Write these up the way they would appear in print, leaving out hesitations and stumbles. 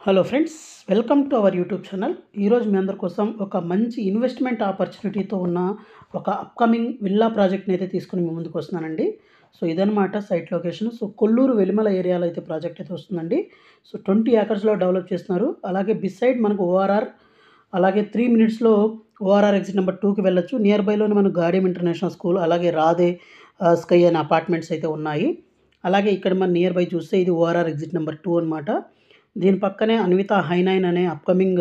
Hello friends, welcome to our YouTube channel. ఈరోజు మీ అందరి కోసం ఒక మంచి ఇన్వెస్ట్మెంట్ ఆపర్చునిటీతో ఉన్న ఒక అప్కమింగ్ విల్లా ప్రాజెక్ట్ని అయితే తీసుకుని మీ ముందుకు వస్తున్నానండి. సో ఇదనమాట site location. So Kollur Velimala ఏరియాలో అయితే ప్రాజెక్ట్ అయితే వస్తుందండి. సో 20 ఏకర్స్లో డెవలప్ చేస్తున్నారు. అలాగే బిసైడ్ మనకు ఓఆర్ఆర్, అలాగే 3 మినిట్స్లో ఓఆర్ఆర్ ఎగ్జిట్ నెంబర్ 2కి వెళ్ళొచ్చు. నియర్ బైలోనే మనకు గాడియం ఇంటర్నేషనల్ స్కూల్, అలాగే రాధే స్కై అనే అపార్ట్మెంట్స్ అయితే ఉన్నాయి. అలాగే ఇక్కడ మన నియర్ బై చూస్తే ఇది ఓఆర్ఆర్ ఎగ్జిట్ నెంబర్ 2 అనమాట. దీని పక్కనే అన్విత హైనైన్ అనే అప్కమింగ్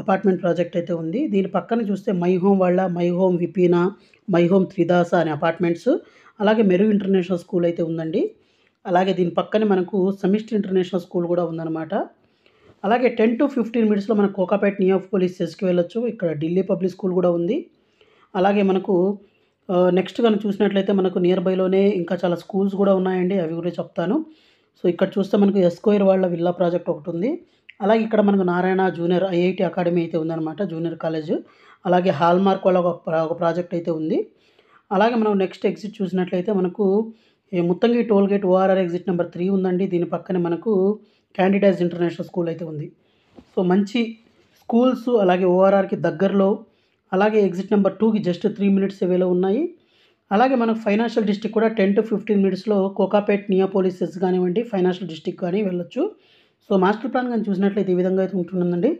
అపార్ట్మెంట్ ప్రాజెక్ట్ అయితే ఉంది. దీని పక్కన చూస్తే మై హోమ్ వాళ్ళ, మై హోమ్ విపీనా, మై హోమ్ త్రిదాస అనే అపార్ట్మెంట్స్, అలాగే మెరు ఇంటర్నేషనల్ స్కూల్ అయితే ఉందండి. అలాగే దీని పక్కనే మనకు సమిష్టి ఇంటర్నేషనల్ స్కూల్ కూడా ఉందన్నమాట. అలాగే 10 to 15 మినిట్స్లో మనకు కోకాపేట్ నియోపోలిస్ సెస్కి వెళ్ళొచ్చు. ఇక్కడ ఢిల్లీ పబ్లిక్ స్కూల్ కూడా ఉంది. అలాగే మనకు నెక్స్ట్ కనుక చూసినట్లయితే మనకు నియర్ బైలోనే ఇంకా చాలా స్కూల్స్ కూడా ఉన్నాయండి, అవి కూడా చెప్తాను. సో ఇక్కడ చూస్తే మనకు ఎస్కోయర్ వాళ్ళ విల్లా ప్రాజెక్ట్ ఒకటి ఉంది. అలాగే ఇక్కడ మనకు నారాయణ జూనియర్ ఐఐటి అకాడమీ అయితే ఉందన్నమాట, జూనియర్ కాలేజ్. అలాగే హాల్మార్క్ వాళ్ళ ఒక ప్రాజెక్ట్ అయితే ఉంది. అలాగే మనం నెక్స్ట్ ఎగ్జిట్ చూసినట్లయితే మనకు Muthangi toll gate ORR exit number 3 ఉందండి. దీని పక్కనే మనకు క్యాండిడేట్స్ ఇంటర్నేషనల్ స్కూల్ అయితే ఉంది. సో మంచి స్కూల్స్ అలాగే ఓఆర్ఆర్కి దగ్గరలో, అలాగే ఎగ్జిట్ నెంబర్ 2కి జస్ట్ 3 మినిట్స్ వేలో ఉన్నాయి. అలాగే మనకు ఫైనాన్షియల్ డిస్ట్రిక్ట్ కూడా 10 to 15 మినిట్స్లో కోకాపేట్ నియోపోలిస్ సెస్ కానివ్వండి, ఫైనాన్షియల్ డిస్ట్రిక్ట్ కానీ వెళ్ళొచ్చు. సో మాస్టర్ ప్లాన్ కానీ చూసినట్లయితే ఈ విధంగా అయితే ఉంటుందండి.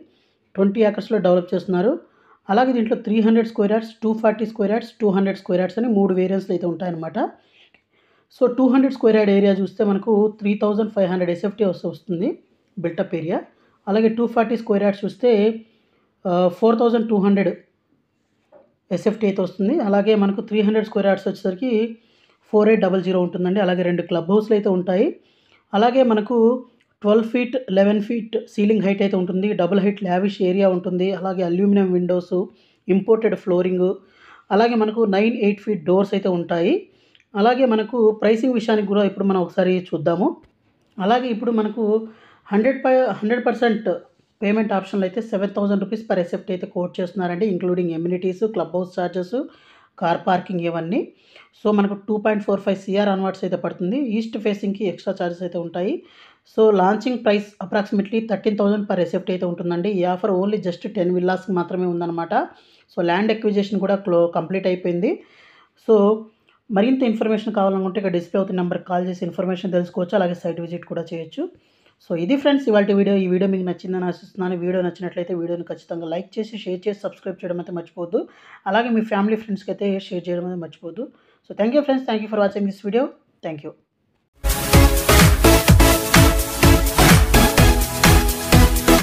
20 ఏకర్స్లో డెవలప్ చేస్తున్నారు. అలాగే దీంట్లో 300 square yards, 240 square yards, 200 square yards అని 3 వేరియంట్స్లు అయితే ఉంటాయన్నమాట. సో 200 స్క్వేర్ యార్డ్ ఏరియా చూస్తే మనకు 3500 ఎస్ఎఫ్టీ వస్తుంది బిల్టప్ ఏరియా. అలాగే 240 స్క్వేర్ యార్డ్స్ చూస్తే 4200 ఎస్ఎఫ్టీ అయితే వస్తుంది. అలాగే మనకు 300 స్క్వేర్ యార్డ్స్ వచ్చేసరికి 4800 ఉంటుందండి. అలాగే 2 క్లబ్ హౌస్లు అయితే ఉంటాయి. అలాగే మనకు 12 ఫీట్ 11 ఫీట్ సీలింగ్ హైట్ అయితే ఉంటుంది. డబుల్ హైట్ లావిష్ ఏరియా ఉంటుంది. అలాగే అల్యూమినియం విండోస్, ఇంపోర్టెడ్ ఫ్లోరింగు, అలాగే మనకు 9-8 ఫీట్ డోర్స్ అయితే ఉంటాయి. అలాగే మనకు ప్రైసింగ్ విషయానికి కూడా ఇప్పుడు మనం ఒకసారి చూద్దాము. అలాగే ఇప్పుడు మనకు 100% పేమెంట్ ఆప్షన్లో అయితే 7000 రూపీస్ పర్ ఎస్ఎఫ్టీ అయితే కోట్ చేస్తున్నారండి, including amenities, club house charges, car parking ఇవన్నీ. సో మనకు 2.45 CR అన్వాట్స్ అయితే పడుతుంది. ఈస్ట్ ఫేసింగ్కి ఎక్స్ట్రా ఛార్జెస్ అయితే ఉంటాయి. So launching price approximately 13,000 per SFT అయితే ఉంటుందండి. ఈ ఆఫర్ ఓన్లీ జస్ట్ 10 విల్లాస్కి మాత్రమే ఉందన్నమాట. సో ల్యాండ్ ఎక్విజిషన్ కూడా కంప్లీట్ అయిపోయింది. సో మరింత ఇన్ఫర్మేషన్ కావాలనుకుంటే ఇక్కడ డిస్ప్లే అవుతున్న నెంబర్కి కాల్ చేసి ఇన్ఫర్మేషన్ తెలుసుకోవచ్చు. అలాగే సైట్ విజిట్ కూడా చేయొచ్చు. సో ఇది ఫ్రెండ్స్ ఇవాళ వీడియో. ఈ వీడియో మీకు నచ్చిందని ఆశిస్తున్నాను. వీడియో నచ్చినట్లయితే వీడియోని ఖచ్చితంగా లైక్ చేసి, షేర్ చేసి, సబ్స్క్రైబ్ చేయడం అయితే మర్చిపోవద్దు. అలాగే మీ ఫ్యామిలీ ఫ్రెండ్స్కి అయితే షేర్ చేయడం అయితే మర్చిపోవద్దు. So thank you friends, thank you for watching this video. Thank you.